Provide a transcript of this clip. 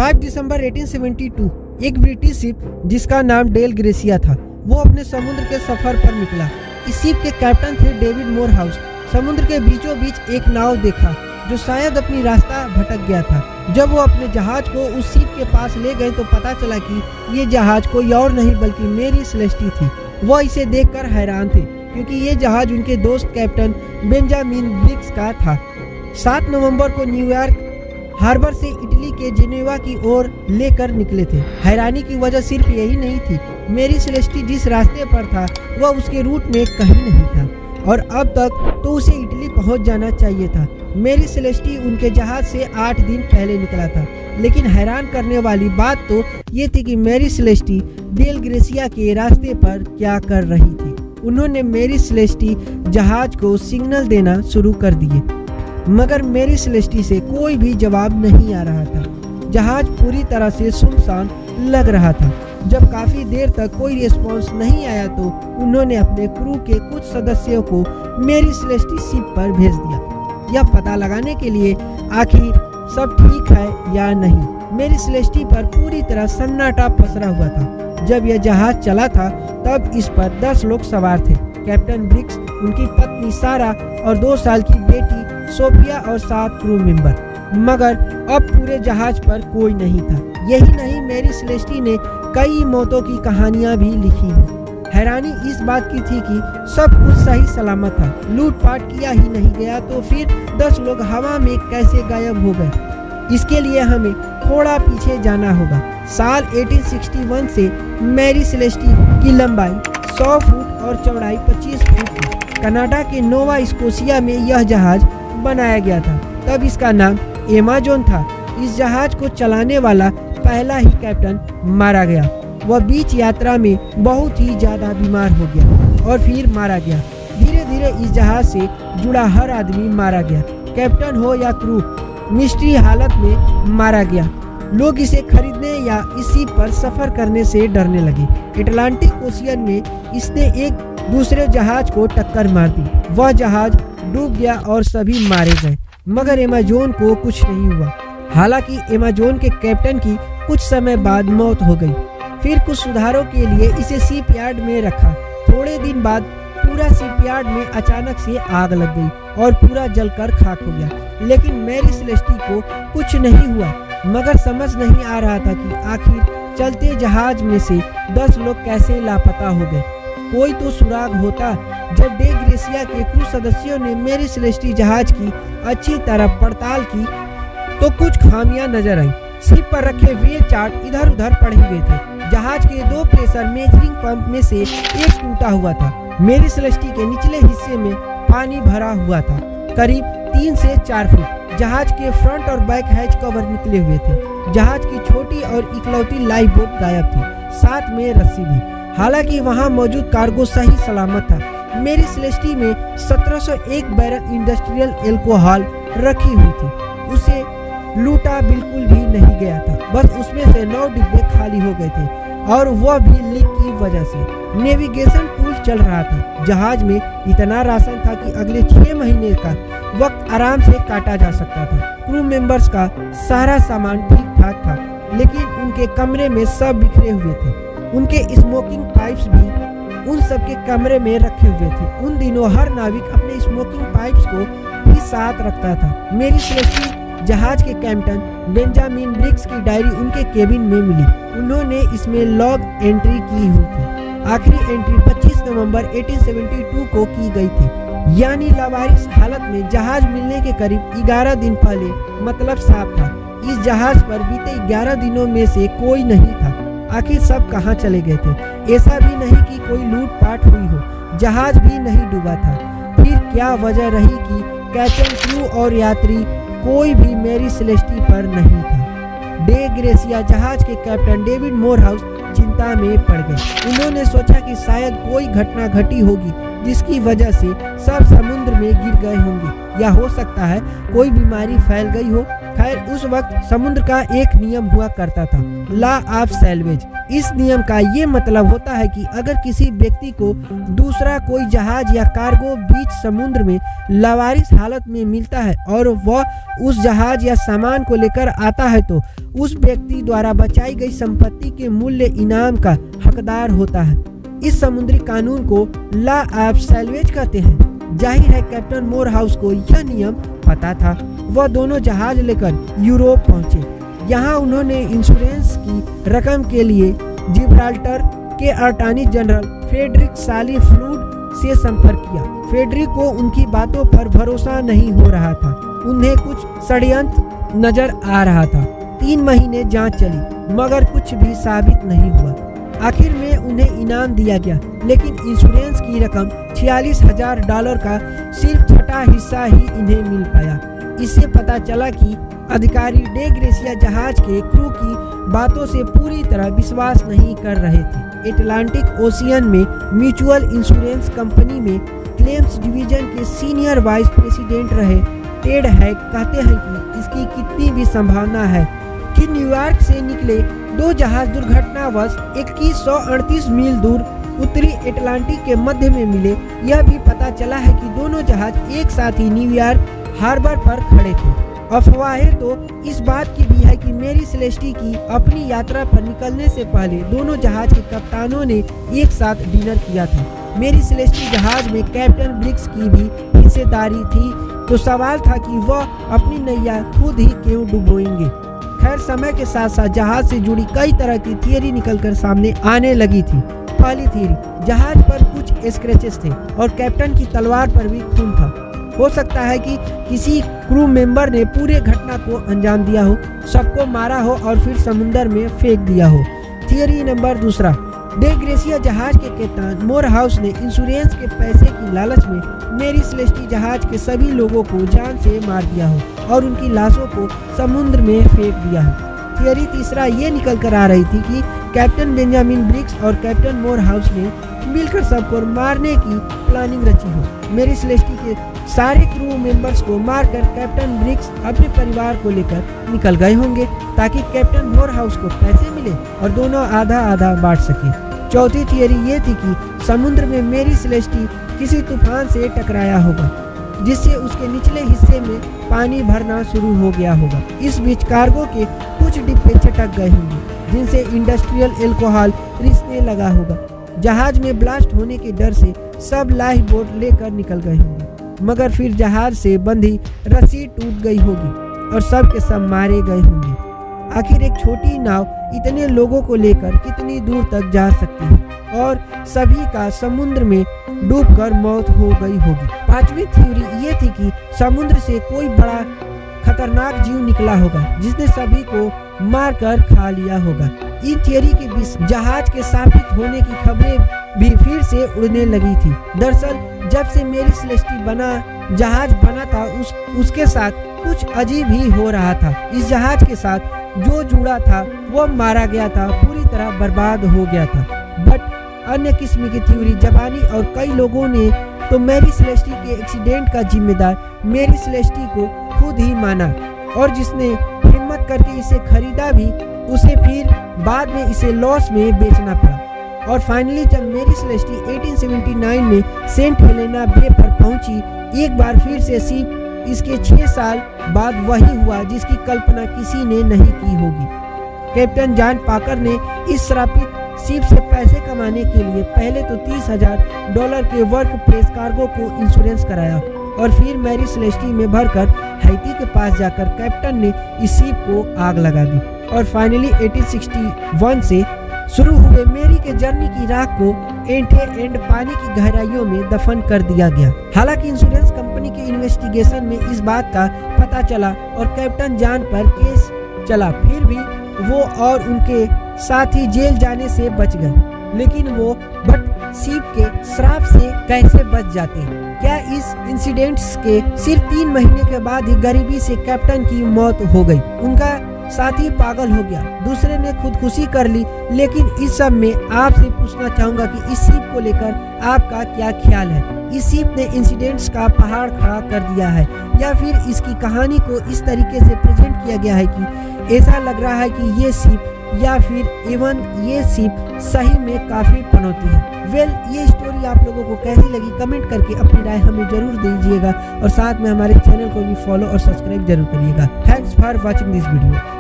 5 दिसंबर 1872 एक British ship जिसका नाम डेल ग्रेसिया था, वो अपने समुद्र के सफर पर निकला। इस शिप के कैप्टन थे डेविड मोरहाउस। समुद्र के बीचों बीच एक नाव देखा जो शायद अपनी रास्ता भटक गया था। जब वो अपने जहाज को उस शिप के पास ले गए तो पता चला कि ये जहाज कोई और नहीं बल्कि मेरी सेलेस्टी थी। वह इसे देखकर हैरान थे क्योंकि ये जहाज उनके दोस्त कैप्टन बेंजामिन ब्रिग्स का था। 7 नवंबर को न्यूयॉर्क हार्बर से इटली के जेनेवा की ओर लेकर निकले थे। हैरानी की वजह सिर्फ यही नहीं थी, मेरी सेलेस्टी जिस रास्ते पर था वह उसके रूट में कहीं नहीं था और अब तक तो उसे इटली पहुंच जाना चाहिए था। मेरी सेलेस्टी उनके जहाज से 8 दिन पहले निकला था, लेकिन हैरान करने वाली बात तो ये थी कि मेरी सेलेस्टी डेल ग्रेसिया के रास्ते पर क्या कर रही थी। उन्होंने मेरी सेलेस्टी जहाज को सिग्नल देना शुरू कर दिए, मगर मेरी सेलेस्टी से कोई भी जवाब नहीं आ रहा था। जहाज पूरी तरह से सुनसान लग रहा था। जब काफी देर तक कोई रिस्पांस नहीं आया तो उन्होंने अपने क्रू के कुछ सदस्यों को मेरी सेलेस्टी शिप पर भेज दिया, यह पता लगाने के लिए आखिर सब ठीक है या नहीं। मेरी सेलेस्टी पर पूरी तरह सन्नाटा पसरा हुआ था। जब यह जहाज चला था तब इस पर 10 लोग सवार थे। कैप्टन ब्रिग्स, उनकी पत्नी सारा और 2 साल की बेटी सोफिया और 7 क्रू मेंबर। मगर अब पूरे जहाज पर कोई नहीं था। यही नहीं, मेरी सेलेस्टी ने कई मौतों की कहानियां भी लिखी हैं। हैरानी इस बात की थी कि सब कुछ सही सलामत था, लूटपाट किया ही नहीं गया, तो फिर 10 लोग हवा में कैसे गायब हो गए। इसके लिए हमें थोड़ा पीछे जाना होगा। साल 1861 से मेरी सेलेस्टी की लंबाई 100 फुट और चौड़ाई 25 फुट थी। कनाडा के नोवा स्कोशिया में यह जहाज बनाया गया था। तब इसका नाम एमाजोन था। इस जहाज को चलाने वाला पहला ही कैप्टन मारा गया। वह बीच यात्रा में बहुत ही ज्यादा बीमार हो गया और फिर मारा गया। धीरे धीरे इस जहाज से जुड़ा हर आदमी मारा गया, कैप्टन हो या क्रू, मिस्ट्री हालत में मारा गया। लोग इसे खरीदने या इस शिप पर सफर करने से डरने लगे। अटलांटिक ओशियन में इसने एक दूसरे जहाज को टक्कर मार दी। वह जहाज डूब गया और सभी मारे गए, मगर एमाजोन को कुछ नहीं हुआ। हालांकि एमाजोन के कैप्टन की कुछ समय बाद मौत हो गई। फिर कुछ सुधारों के लिए इसे शिप यार्ड में रखा। थोड़े दिन बाद पूरा शिप यार्ड में अचानक से आग लग गई और पूरा जलकर खाक हो गया। लेकिन मेरी सेलेस्टी को कुछ नहीं हुआ, मगर समझ नहीं आ रहा था कि आखिर चलते जहाज में से 10 लोग कैसे लापता हो गए। कोई तो सुराग होता। जब डे ग्रेसिया के क्रू सदस्यों ने मेरी सेलेस्टी जहाज की अच्छी तरह पड़ताल की तो कुछ खामियां नजर आई। शिप पर रखे वेल चार्ट इधर उधर पड़े हुए थे। जहाज के 2 प्रेशर मेजरिंग पंप में से एक टूटा हुआ था। मेरी सेलेस्टी के निचले हिस्से में पानी भरा हुआ था, करीब 3 से 4 फुट। जहाज के फ्रंट और बैक हैच कवर निकले हुए थे। जहाज की छोटी और इकलौती लाइफ बोट गायब थी, साथ में रस्सी भी। हालांकि वहां मौजूद कार्गो सही सलामत था। मेरी सेलेस्टी में 1701 बैरल इंडस्ट्रियल एल्कोहल रखी हुई थी। उसे लूटा बिल्कुल भी नहीं गया था, बस उसमें से 9 डिब्बे खाली हो गए थे और वह भी लीक की वजह से। नेविगेशन टूल चल रहा था। जहाज में इतना राशन था कि अगले 6 महीने का वक्त आराम से काटा जा सकता था। क्रू मेंबर्स का सारा सामान ठीक ठाक था, लेकिन उनके कमरे में सब बिखरे हुए थे। उनके स्मोकिंग पाइप्स भी उन सबके कमरे में रखे हुए थे। उन दिनों हर नाविक अपने स्मोकिंग पाइप्स को ही साथ रखता था। मेरी सेलेस्टी जहाज के कैप्टन बेंजामिन ब्रिग्स की डायरी उनके केबिन में मिली। उन्होंने इसमें लॉग एंट्री की हुई थी। आखिरी एंट्री 25 नवंबर 1872 को की गई थी, यानी लावारिस हालत में जहाज मिलने के करीब 11 दिन पहले। मतलब साफ था, इस जहाज पर बीते 11 दिनों में से कोई नहीं था। आखिर सब कहाँ चले गए थे? ऐसा भी नहीं कि कोई लूटपाट हुई हो, जहाज भी नहीं डूबा था। फिर क्या वजह रही कि कैप्टन, क्रू और यात्री कोई भी मेरी सेलेस्टी पर नहीं था? डे ग्रेसिया जहाज के कैप्टन डेविड मोरहाउस चिंता में पड़ गए। उन्होंने सोचा कि शायद कोई घटना घटी होगी जिसकी वजह से सब समुद्र में गिर गए होंगे, या हो सकता है कोई बीमारी फैल गई हो खैर उस वक्त समुद्र का एक नियम हुआ करता था, लॉ ऑफ सैल्वेज। इस नियम का ये मतलब होता है कि अगर किसी व्यक्ति को दूसरा कोई जहाज या कार्गो बीच समुद्र में लावारिस हालत में मिलता है और वह उस जहाज या सामान को लेकर आता है तो उस व्यक्ति द्वारा बचाई गई संपत्ति के मूल्य इनाम का हकदार होता है। इस समुद्री कानून को लॉ ऑफ सैल्वेज कहते हैं। जाहिर है कैप्टन मोरहाउस को यह नियम पता था। वह दोनों जहाज लेकर यूरोप पहुंचे। यहाँ उन्होंने इंश्योरेंस की रकम के लिए जिब्राल्टर के अटॉर्नी जनरल फ्रेडरिक साली फ्लूड से संपर्क किया। फ्रेडरिक को उनकी बातों पर भरोसा नहीं हो रहा था। उन्हें कुछ षड्यंत्र नजर आ रहा था। 3 महीने जांच चली मगर कुछ भी साबित नहीं हुआ। आखिर में उन्हें इनाम दिया गया, लेकिन इंश्योरेंस की रकम $46,000 का सिर्फ छठा हिस्सा ही इन्हें मिल पाया। इससे पता चला कि अधिकारी डे ग्रेसिया जहाज के क्रू की बातों से पूरी तरह विश्वास नहीं कर रहे थे। एटलांटिक ओशियन में म्यूचुअल इंश्योरेंस कंपनी में क्लेम्स डिवीजन के सीनियर वाइस प्रेसिडेंट रहे टेड हैक कहते हैं कि इसकी कितनी भी संभावना है कि न्यूयॉर्क से निकले 2 जहाज दुर्घटनावश 2138 मील दूर उत्तरी अटलांटिक के मध्य में मिले। यह भी पता चला है कि दोनों जहाज एक साथ ही न्यूयॉर्क हार्बर पर खड़े थे। अफवाहें तो इस बात की भी है कि मेरी सेलेस्टी की अपनी यात्रा पर निकलने से पहले दोनों जहाज के कप्तानों ने एक साथ डिनर किया था। मेरी सेलेस्टी जहाज में कैप्टन ब्रिक्स की भी हिस्सेदारी थी, तो सवाल था कि वह अपनी नैया खुद ही क्यों डुबोएंगे। खैर समय के साथ साथ जहाज से जुड़ी कई तरह की थियरी निकलकर सामने आने लगी थी। पहली थियरी, जहाज पर कुछ स्क्रैचेस थे और कैप्टन की तलवार पर भी खून था। हो सकता है कि किसी क्रू मेंबर ने पूरे घटना को अंजाम दिया हो, सबको मारा हो और फिर समुद्र में फेंक दिया हो। थियरी नंबर 2, डे ग्रेसिया जहाज के कप्तान मोरहाउस ने इंश्योरेंस के पैसे की लालच में मेरी सेलेस्टी जहाज के सभी लोगों को जान से मार दिया हो और उनकी लाशों को समुद्र में फेंक दिया हो। थियरी 3 ये निकल कर आ रही थी कि कैप्टन बेंजामिन ब्रिक्स और कैप्टन मोरहाउस ने मिलकर सबको मारने की प्लानिंग रची हो। मेरी सेलेस्टी के सारे क्रू मेंबर्स को मारकर कैप्टन ब्रिक्स अपने परिवार को लेकर निकल गए होंगे ताकि कैप्टन मोरहाउस को पैसे मिले और दोनों आधा आधा बांट सके। चौथी थियरी ये थी कि समुद्र में मेरी सेलेस्टी किसी तूफान से टकराया होगा जिससे उसके निचले हिस्से में पानी भरना शुरू हो गया होगा। इस बीच कार्गो के कुछ डिब्बे चटक गए होंगे जिनसे इंडस्ट्रियल एल्कोहल रिसने लगा होगा। जहाज में ब्लास्ट होने के डर से सब लाइफ बोट लेकर निकल गए होंगे, मगर फिर जहाज से बंधी रस्सी टूट गई होगी और सब के सब मारे गए होंगे। आखिर एक छोटी नाव इतने लोगों को लेकर कितनी दूर तक जा सकती है और सभी का समुद्र में डूबकर मौत हो गई होगी। 5वीं थ्योरी ये थी कि समुद्र से कोई बड़ा खतरनाक जीव निकला होगा जिसने सभी को मारकर खा लिया होगा। इन थियरी के बीच जहाज के साबित होने की खबरें भी फिर से उड़ने लगी थी। दरअसल जब से मेरी सेलेस्टी जहाज बना था उसके साथ कुछ अजीब ही हो रहा था। इस जहाज के साथ जो जुड़ा था वो मारा गया था, पूरी तरह बर्बाद हो गया था। बट अन्य किस्म की थ्योरी जबानी और कई लोगों ने तो मेरी सेलेस्टी के एक्सीडेंट का जिम्मेदार मेरी सेलेस्टी को खुद ही माना और जिसने हिम्मत करके इसे खरीदा भी उसे फिर बाद में इसे लॉस में बेचना पड़ा। और फाइनली जब मेरी सेलेस्टी 1879 में सेंट हेलेना बे पर पहुंची, एक बार फिर से शिप इसके 6 साल बाद वही हुआ जिसकी कल्पना किसी ने नहीं की होगी। कैप्टन जॉन पाकर ने इस श्रापित शिप से पैसे कमाने के लिए पहले तो $30,000 के वर्क प्लेस कार्गो को इंश्योरेंस कराया और फिर मेरी सेलेस्टी में भरकर हैती के पास जाकर कैप्टन ने इस शिप को आग लगा दी और फाइनली 1861 से शुरू हुए मेरी के जर्नी की राख को एंड पानी की गहराइयों में दफन कर दिया गया। हालांकि इंश्योरेंस कंपनी के इन्वेस्टिगेशन में इस बात का पता चला और कैप्टन जॉन पर केस चला, फिर भी वो और उनके साथी जेल जाने से बच गए। लेकिन वो शिप के श्राप से कैसे बच जाते हैं? क्या इस इंसिडेंट्स के सिर्फ 3 महीने के बाद ही गरीबी से कैप्टन की मौत हो गई? उनका साथ ही पागल हो गया, दूसरे ने खुदकुशी कर ली। लेकिन इस सब में आपसे पूछना चाहूँगा कि इस शिप को लेकर आपका क्या ख्याल है? इस शिप ने इंसिडेंट्स का पहाड़ खड़ा कर दिया है या फिर इसकी कहानी को इस तरीके से प्रेजेंट किया गया है कि ऐसा लग रहा है कि ये शिप या फिर इवन ये शिप सही में काफ़ी पनौती है। ये स्टोरी आप लोगों को कैसी लगी कमेंट करके अपनी राय हमें जरूर दीजिएगा और साथ में हमारे चैनल को भी फॉलो और सब्सक्राइब जरूर करिएगा। Thanks for watching this video.